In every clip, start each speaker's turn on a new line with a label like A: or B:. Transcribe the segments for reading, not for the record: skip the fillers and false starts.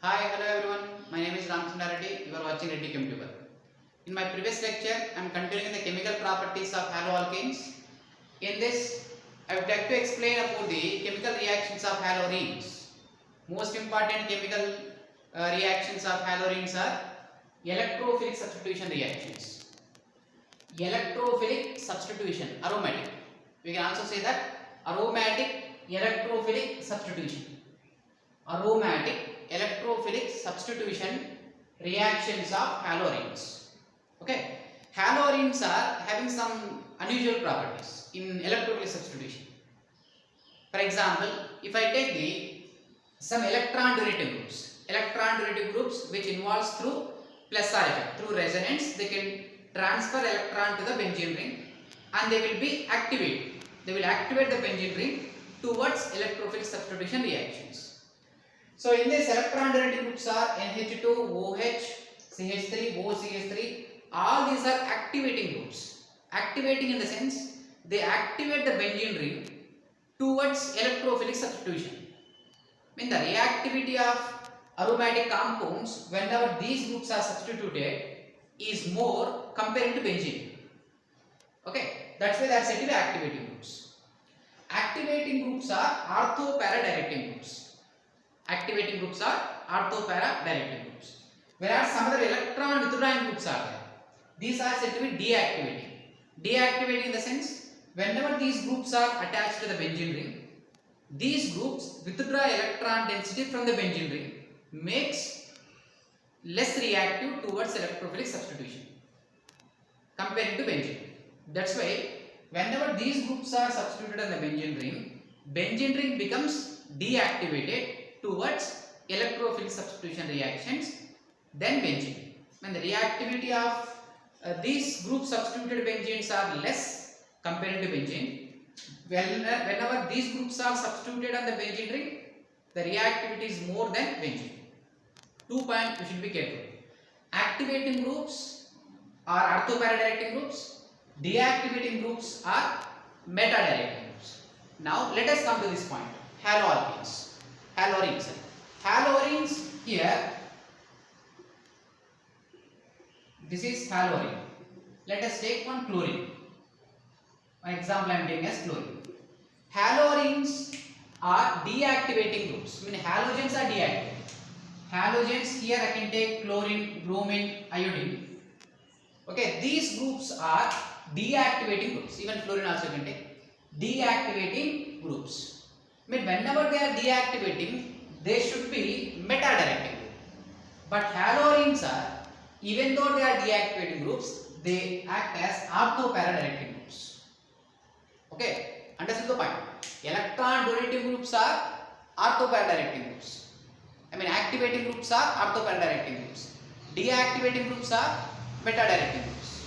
A: Hi, hello everyone. My name is Ramchandra Reddy. You are watching Reddy Chemtuber. In my previous lecture, I am continuing the chemical properties of haloalkanes. In this, I would like to explain about the chemical reactions of haloarenes. Most important chemical reactions of haloarenes are electrophilic substitution reactions. Electrophilic substitution, aromatic. We can also say that aromatic electrophilic substitution. Aromatic electrophilic substitution reactions of haloarenes. Okay, haloarenes are having some unusual properties in electrophilic substitution. For example, if I take some electron donating groups which involves through plus or effect, through resonance, they can transfer electron to the benzene ring and they will be activated. They will activate the benzene ring towards electrophilic substitution reactions. So in this electron donating groups are NH2, OH, CH3, OCH3. All these are activating groups. Activating in the sense they activate the benzene ring towards electrophilic substitution. I mean the reactivity of aromatic compounds whenever these groups are substituted is more compared to benzene. Okay, that's why they are said to be activating groups. Activating groups are ortho-para directing groups. Activating groups are ortho-para directing groups. Whereas some other electron withdrawing groups are there. These are said to be deactivating. Deactivating in the sense, whenever these groups are attached to the benzene ring, these groups withdraw electron density from the benzene ring, makes less reactive towards electrophilic substitution compared to benzene. That's why whenever these groups are substituted on the benzene ring becomes deactivated towards electrophilic substitution reactions than benzene. When the reactivity of these group substituted benzenes are less compared to benzene, whenever these groups are substituted on the benzene ring, the reactivity is more than benzene. 2 points we should be careful. Activating groups are ortho-para directing groups, deactivating groups are meta-directing groups. Now let us come to this point, haloalkanes. Haloarenes here, this is haloarene. Let us take one chlorine. One example I am taking as chlorine. Haloarenes are deactivating groups. I mean halogens are deactivated. Halogens here I can take chlorine, bromine, iodine. Okay, these groups are deactivating groups. Even fluorine also can take deactivating groups. I mean whenever they are deactivating, they should be meta-directing. But haloarenes are, even though they are deactivating groups, they act as ortho-para directing groups. Okay, understood the point? Electron donating groups are ortho-para directing groups. I mean activating groups are ortho-para directing groups. Deactivating groups are meta-directing groups.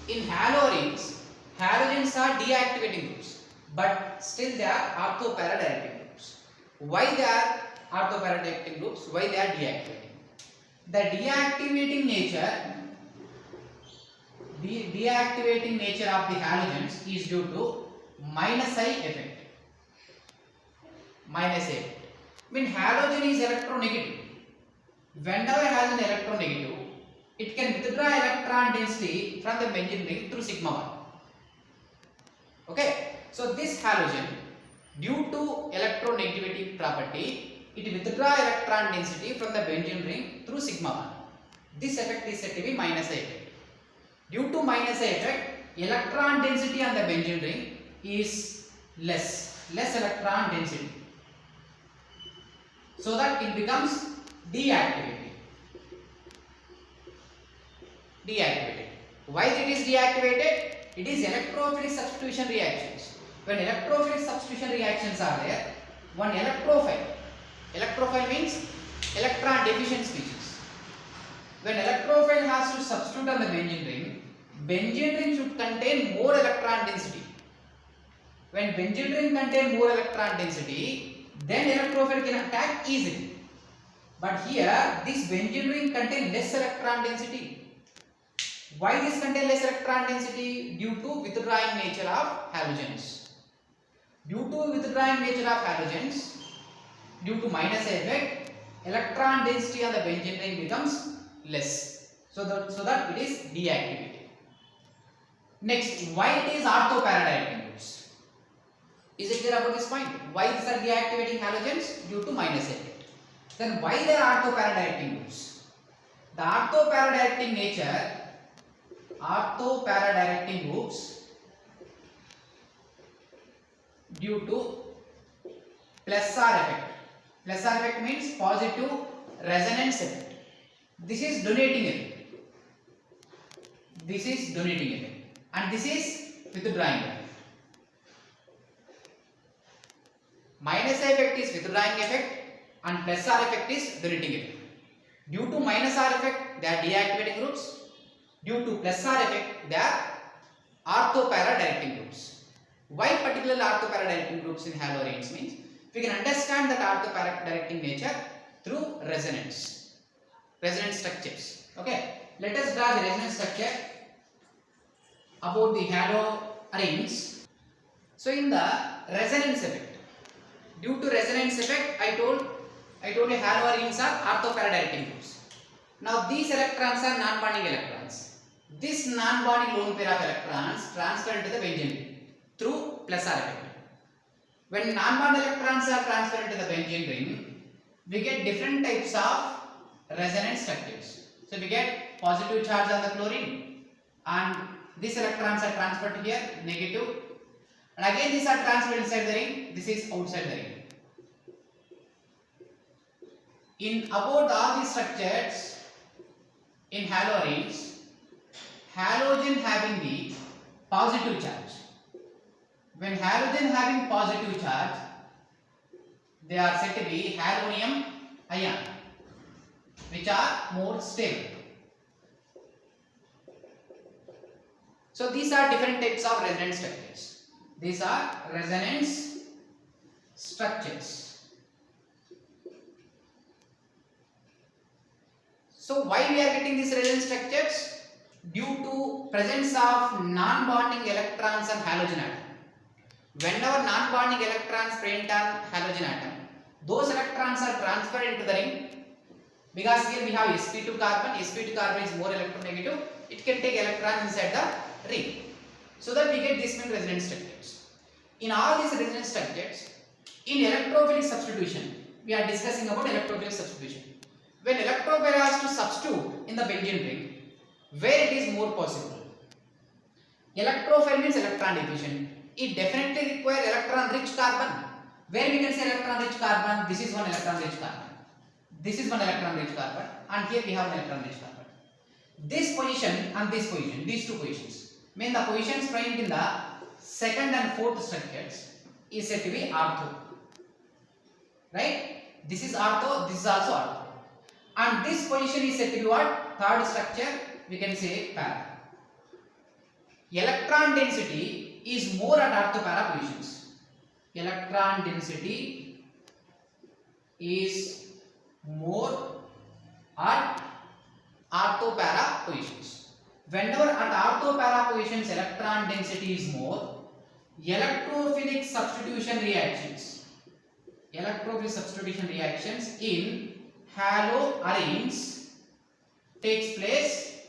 A: In haloarenes, halogens are deactivating groups. But still they are ortho-para directing groups. Why they are ortho-para directing groups? Why they are deactivating? The deactivating nature of the halogens is due to minus I effect. Minus I effect. I mean halogen is electronegative. Whenever halogen is electronegative, it can withdraw electron density from the benzene ring through sigma 1. Okay. So this halogen, due to electronegativity property, it withdraw electron density from the benzene ring through sigma 1. This effect is said to be minus I effect. Due to minus I effect, electron density on the benzene ring is less electron density. So that it becomes deactivated. Why it is deactivated? It is electrophilic substitution reactions. When electrophilic substitution reactions are there, one electrophile means electron deficient species. When electrophile has to substitute on the benzene ring should contain more electron density. When benzene ring contains more electron density, then electrophile can attack easily. But here, this benzene ring contains less electron density. Why this contains less electron density? Due to withdrawing nature of halogens. Due to withdrawing nature of halogens, due to minus effect, electron density on the benzene ring becomes less. So that it is deactivated. Next, why it is ortho para directing groups? Is it clear about this point? Why these are deactivating halogens? Due to minus effect. Then why they are ortho para directing groups? The ortho para directing nature, ortho para directing groups due to plus R effect. Plus R effect means positive resonance effect. This is donating effect. This is donating effect. And this is withdrawing effect. Minus effect is withdrawing effect and plus R effect is donating effect. Due to minus R effect, they are deactivating groups. Due to plus R effect, they are ortho para directing groups. Why particularly ortho para directing groups in halogens means we can understand that ortho para directing nature through resonance structures. Okay, let us draw the resonance structure about the halogens. So in the resonance effect, due to resonance effect, I told you halogens are ortho para directing groups. Now these electrons are non-bonding electrons. This non-bonding lone pair of electrons transfer into the benzene ring through plus R effect. When non-bonding electrons are transferred into the benzene ring, we get different types of resonance structures. So we get positive charge on the chlorine, and these electrons are transferred to here, negative, and again these are transferred inside the ring. This is outside the ring. In about all these structures in halogens, halogen having the positive charge. When halogen having positive charge, they are said to be halonium ion, which are more stable. So these are different types of resonance structures. These are resonance structures. So why we are getting these resonance structures? Due to presence of non-bonding electrons on halogen atom. Whenever non-bonding electrons present on halogen atom, those electrons are transferred into the ring. Because here we have sp2 carbon. sp2 carbon is more electronegative. It can take electrons inside the ring. So that we get these many resonance structures. In all these resonance structures, in electrophilic substitution, we are discussing about electrophilic substitution. When electrophile has to substitute in the benzene ring, where it is more possible? Electrophile means electron deficient. It definitely requires electron rich carbon. Where we can say electron rich carbon? This is one electron rich carbon. This is one electron rich carbon, and here we have an electron rich carbon. This position and this position, these two positions, mean the positions present in the second and fourth structures is said to be ortho. Right? This is ortho, this is also ortho. And this position is said to be what? Third structure, we can say para. Electron density is more at ortho para positions. Electron density is more at ortho para positions. Whenever at ortho para positions electron density is more, electrophilic substitution reactions in halogens takes place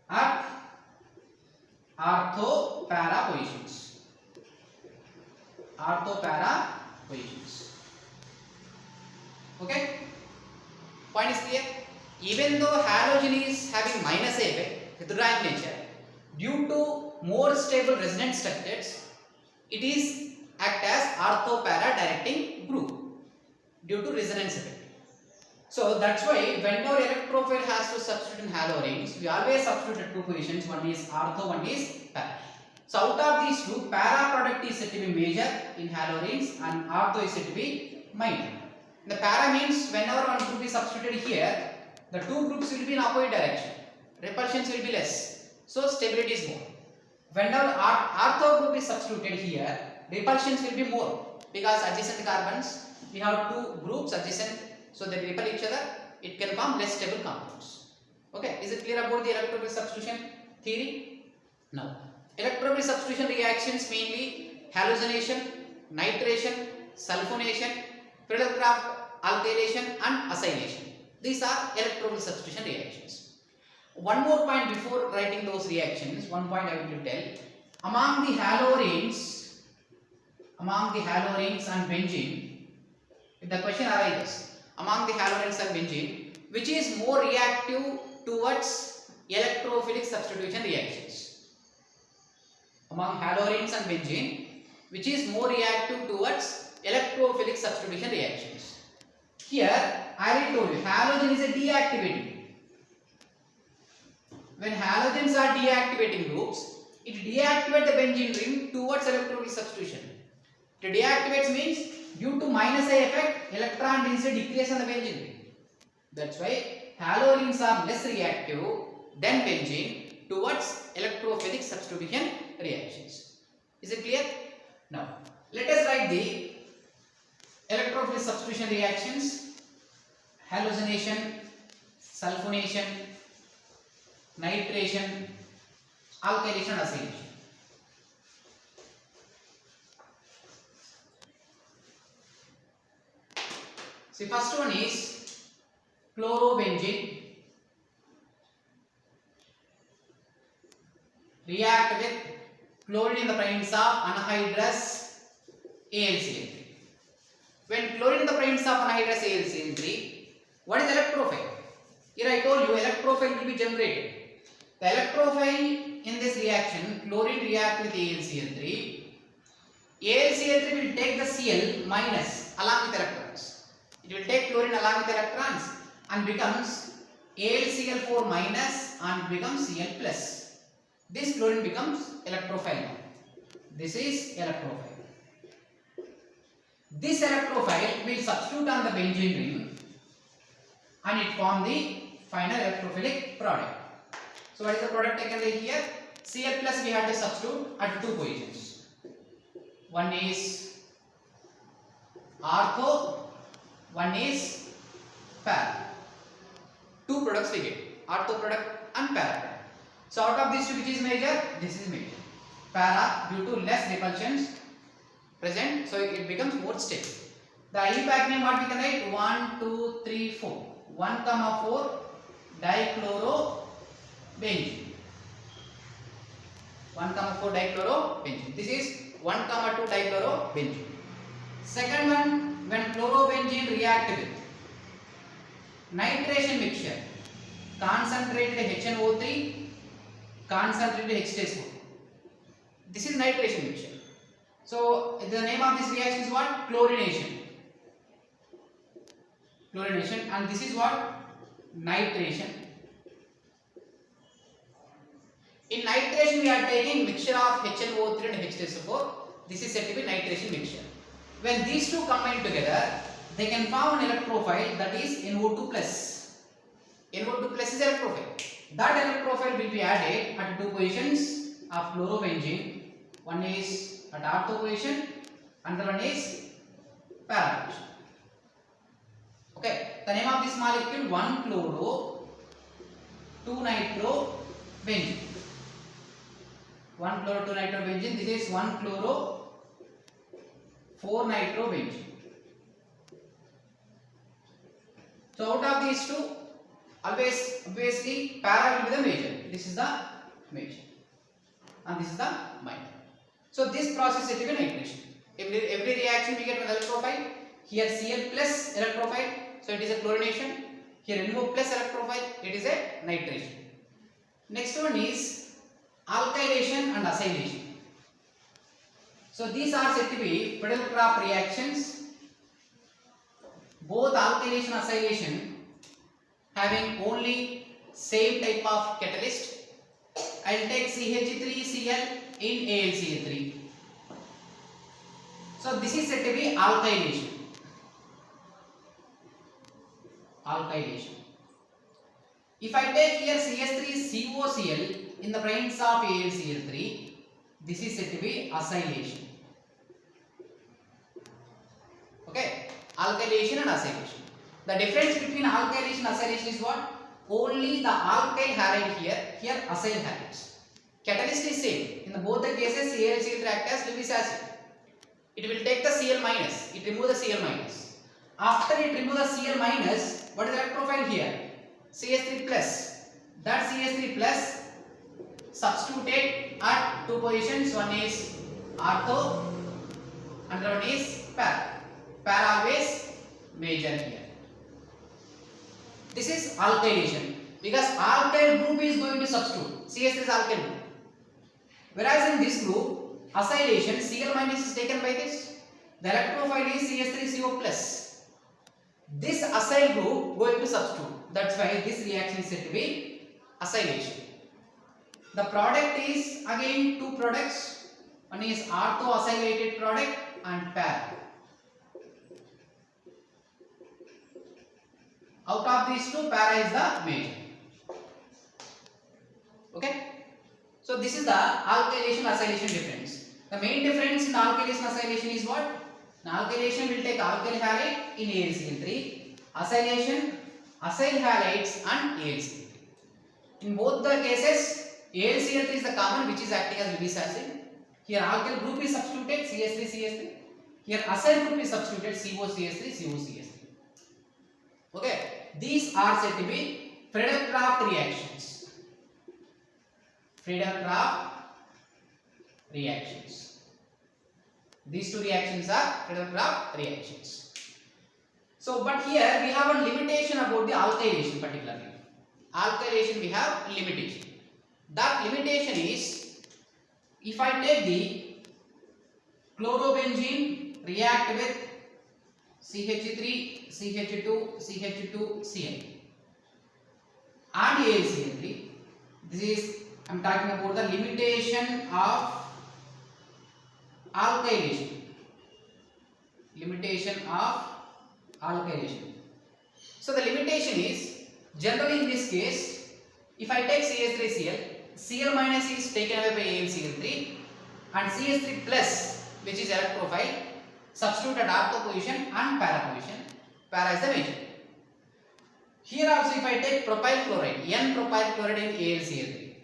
A: at ortho para positions. Okay, point is clear. Even though halogen is having minus effect, withdrawing nature, due to more stable resonance structures, it is act as ortho para directing group due to resonance effect. So that's why whenever electrophile has to substitute in halogens, we always substitute at two positions. One is ortho, one is para. So out of these two, para product is said to be major in halogens and ortho is said to be minor. The para means whenever one group is substituted here, the two groups will be in opposite direction. Repulsions will be less. So stability is more. Whenever ortho group is substituted here, repulsions will be more because adjacent carbons, we have two groups adjacent, so they repel each other. It can form less stable compounds. Okay, is it clear about the electrophilic substitution theory? Now, electrophilic substitution reactions mainly halogenation, nitration, sulfonation, Friedel-Crafts alkylation and acylation. These are electrophil substitution reactions. One more point before writing those reactions, one point I will tell. Among the halorenes and benzene, if the question arises, among the halorenes and benzene, which is more reactive towards electrophilic substitution reactions? Among halorenes and benzene, which is more reactive towards electrophilic substitution reactions? Here, I already told you, halogen is a deactivating. When halogens are deactivating groups, it deactivates the benzene ring towards electrophilic substitution. To deactivate means due to minus I effect, electron density decrease on the benzene ring. That's why halogens are less reactive than benzene towards electrophilic substitution reactions. Is it clear? Now, let us write the electrophilic substitution reactions: halogenation, sulfonation, nitration, alkylation, acylation. See, first one is chlorobenzene react with chlorine in the presence of anhydrous AlCl3. When chlorine in the presence of anhydrous AlCl3, what is electrophile? Here I told you electrophile will be generated. The electrophile in this reaction, chlorine react with AlCl3. AlCl3 will take the Cl minus along with electrons. It will take chlorine along with electrons and becomes AlCl4 minus and becomes Cl plus. This chlorine becomes electrophile now. This is electrophile. This electrophile will substitute on the benzene ring and it form the final electrophilic product. So what is the product taken here? Cl plus we have to substitute at two positions. One is ortho, one is para. Two products we get, ortho product and para product. So out of these two, which is major? This is major. Para, due to less repulsions present, so it becomes more stable. The IUPAC name what we can write? 1, 2, 3, 4. 1, 4 dichlorobenzene. 1, 4 dichlorobenzene. This is 1, 2 dichlorobenzene. Second one, when chlorobenzene react with nitration mixture, concentrated HNO3, concentrated H2SO4. This is nitration mixture. So the name of this reaction is what? Chlorination. Chlorination, and this is what? Nitration. In nitration we are taking mixture of HNO3 and H2SO4. This is said to be nitration mixture. When these two combine together, they can form an electrophile, that is NO2 plus. NO2 plus is electrophile. That electrophile will be added at two positions of chlorobenzene. One is at ortho position, another one is para position. Okay, the name of this molecule 1 chloro 2 nitrobenzene. 1 chloro 2 nitrobenzene. This is 1 chloro 4 nitrobenzene. So out of these two, obviously para will be the major. This is the major and this is the minor. So this process is to be nitration. Every reaction we get with electrophile. Here Cl plus electrophile, so it is a chlorination. Here NO plus electrophile, it is a nitration. Next one is alkylation and acylation. So these are said to be Friedel-Crafts reactions. Both alkylation and acylation having only same type of catalyst. I will take CH3Cl in AlCl3. So this is said to be alkylation. Alkylation. If I take here CH3COCl in the presence of AlCl3, this is said to be acylation. Okay, alkylation and acylation. The difference between alkylation and acylation is what? Only the alkyl halide here acyl halides. Catalyst is same. In both the cases, AlCl3 acts as Lewis acid. It will take the Cl minus. It removes the Cl minus. After it remove the Cl minus, what is the electrophile here? CH3 plus. That CH3 plus substituted at two positions. One is ortho, another one is para. Para always major here. This is alkylation because alkyl group is going to substitute. CH3 is alkyl group. Whereas in this group, acylation, Cl minus is taken by this. The electrophile is CH3CO plus. This acyl group going to substitute. That's why this reaction is said to be acylation. The product is again two products. One is ortho-acylated product and para. Out of these two, para is the major. Okay. So this is the alkylation acylation difference. The main difference in alkylation acylation is what? In alkylation will take alkyl halide in AlCl3. Acylation, acyl halides and AlCl3. In both the cases, AlCl3 is the common which is acting as Lewis acid. Here alkyl group is substituted CH3CH3. Here acyl group is substituted COCH3COCH3. Okay, these are said to be Friedel-Crafts reactions. Friedel-Crafts reactions. These two reactions are Friedel-Crafts reactions. So, but here we have a limitation about the alkylation particularly. Alkylation we have limitation. That limitation is, if I take the chlorobenzene react with CH3, CH2, CH2, Cl and AlCl3, this is, I am talking about the limitation of alkylation. Limitation of alkylation. So the limitation is, generally in this case, if I take CH3Cl, Cl minus is taken away by AlCl3 and CH3 plus, which is electrophile, substitute at ortho position and para position. Para is the major. Here also if I take propyl chloride, N-propyl chloride in AlCl3,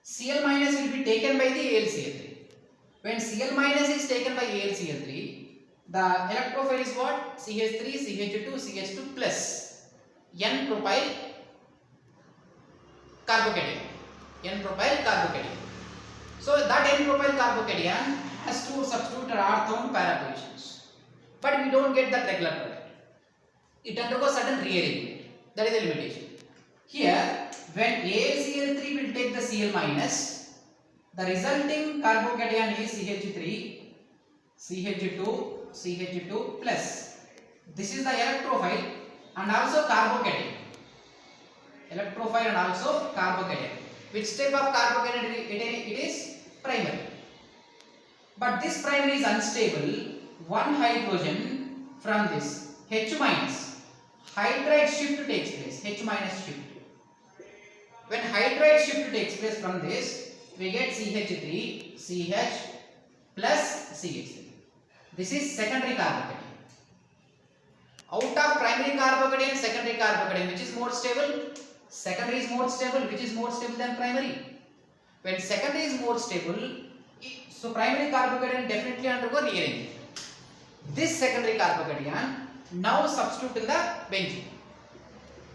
A: Cl minus will be taken by the AlCl3. When Cl minus is taken by AlCl3, the electrophile is what? CH3, CH2, CH2 plus N-propyl carbocation. N-propyl carbocation. So that N-propyl carbocation has to substitute at ortho and para positions. But we don't get that regular product. It undergoes certain rearrangement. That is the limitation. Here, when AlCl3 will take the Cl minus, the resulting carbocation is CH3, CH2, CH2 plus. This is the electrophile and also carbocation. Electrophile and also carbocation. Which type of carbocation it is? Primary. But this primary is unstable. One hydrogen from this H minus. Hydride shift takes place. H minus shift. When hydride shift takes place from this, we get CH3, CH plus CH3. This is secondary carbocation. Out of primary carbocation, secondary carbocation, which is more stable? Secondary is more stable. Which is more stable than primary? When secondary is more stable, so primary carbocation definitely undergo rearrangement. This secondary carbocation now substitute in the benzene.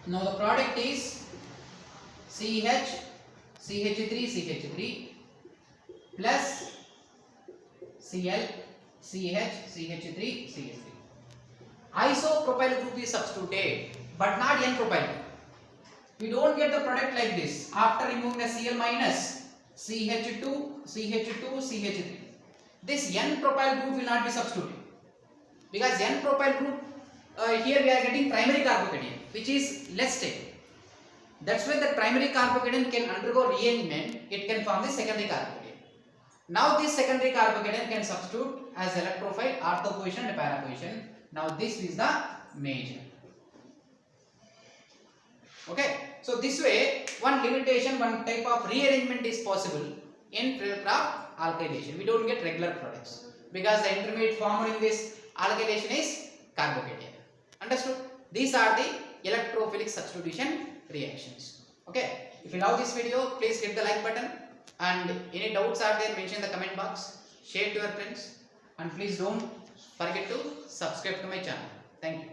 A: Now the product is CH, CH3, CH3 plus Cl, CH, CH3, CH3. Isopropyl group is substituted, but not N-propyl. We don't get the product like this. After removing the Cl minus, CH2, CH2, CH3. This N-propyl group will not be substituted. Because N-propyl group, here we are getting primary carbocation, which is less stable. That's why the primary carbocation can undergo rearrangement, it can form the secondary carbocation. Now this secondary carbocation can substitute as electrophile, ortho position and para position. Now this is the major. Okay, so this way one limitation, one type of rearrangement is possible in Friedel-Crafts alkylation. We don't get regular products because the intermediate formed in this alkylation is carbocation. Understood? These are the electrophilic substitution reactions. Okay, if you love this video, please hit the like button, and any doubts are there, mention in the comment box, share to your friends, and please don't forget to subscribe to my channel. Thank you.